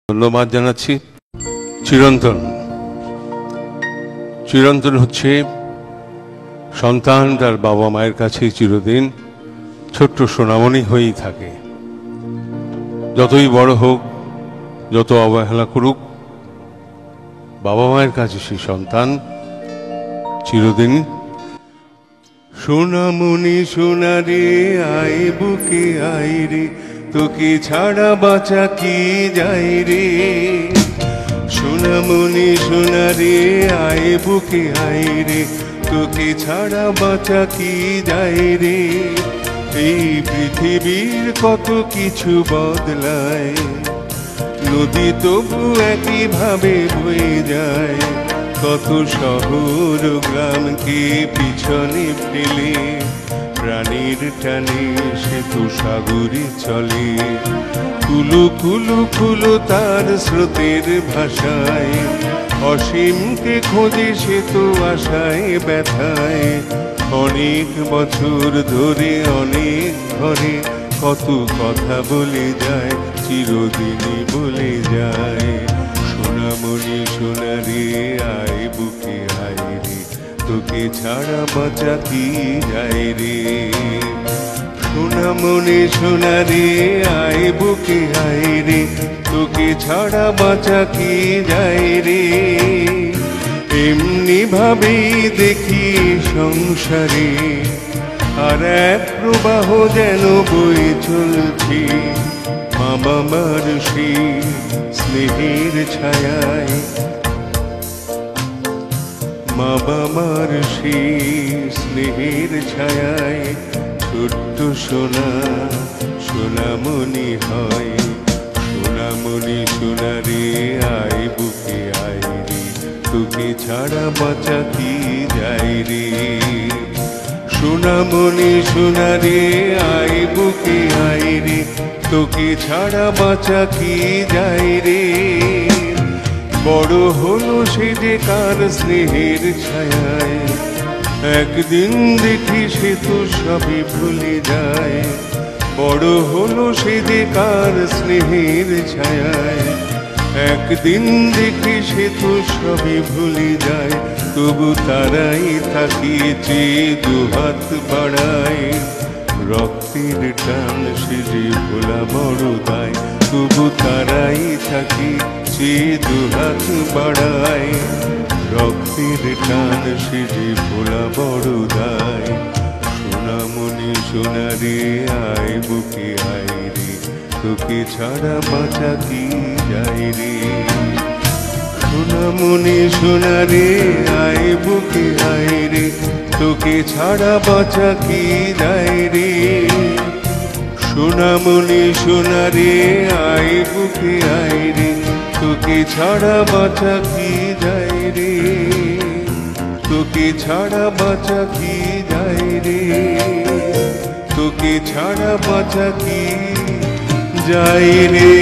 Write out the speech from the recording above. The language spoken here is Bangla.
ধন্যবাদ জানাচ্ছি। চিরন্তন চিরন্তন হচ্ছে সন্তান তার বাবা মায়ের কাছে চিরদিন ছোট্ট সোনামণি হয়েই থাকে। যতই বড় হোক, যত অবহেলা করুক, বাবা মায়ের কাছে সেই সন্তান চিরদিন। সোনামণি সোনারে আয় বুকে আয় রে, তোকে ছাড়া বাঁচা কি যায় রে। সোনামণি সোনারে আয় বুকে আয় রে, তোকে ছাড়া বাঁচা কি যায় রে। এই পৃথিবীর কত কিছু বদলায়, নদী তবু একইভাবে বয়ে যায়। কত শহর গ্রামকে পিছনে ফেলে প্রাণীর টানে সে তো সাগরে চলে। কুলু কুলু কুলু তার স্রোতের ভাষায়, অসীমকে খোঁজে সে তো আশায় ব্যথায়। অনেক বছর ধরে অনেক ঘরে কত কথা বলে যায়, চিরদিনই বলে যায়। সোনামণি সোনারে আয় বুকে আয় রে, তোকে ছাড়া বাঁচা কি যায় রে। সোনামণি সোনারে আয় বুকে আয় রে, তোকে ছাড়া বাঁচা কি যায় রে। এমনি ভাবেই দেখি সংসারে আর এক প্রবাহ যেন বয়ে চলছে। মা বাবার সেই স্নেহের ছায়ায়, মা বাবার সেই স্নেহের ছায়ায় ছোট্ট সোনা সোনামণি হয়। সোনামণি সোনারে আয় বুকে আয় রে, তোকে ছাড়া বাঁচা কি যায় রে। সোনামণি সোনারে আয় বুকে আয় রে, তোকে ছাড়া বাঁচা কি যায় রে। বড় হলো সে যে কার স্নেহের ছায়ায়, একদিন দেখি সে তো সবই ভুলে যায়। বড় হলো সে যে কার স্নেহের ছায়ায়, একদিন দেখি সে তো সবই ভুলে যায়। তবু তারাই থাকিয়েছে দুহাত বাড়ায়, রক্তের টান সে যে ভোলা বড় দায়। তবু তারাই থাকিয়েছে দুহাত বাড়ায়, রক্তের টান সে যে ভোলা বড় দায়। সোনামণি সোনারে আয় বুকে আয় রে, তোকে ছাড়া বাঁচা কি যায় রে। সোনামণি সোনারে আয় বুকে আয় রে, তোকে ছাড়া বাঁচা কি যায় রে। সোনামণি সোনারে আয় বুকে আয় রে, তোকে ছাড়া বাঁচা কি যায় রে। তোকে ছাড়া বাঁচা কি যায় রে, তোকে ছাড়া বাঁচা কি যায় রে।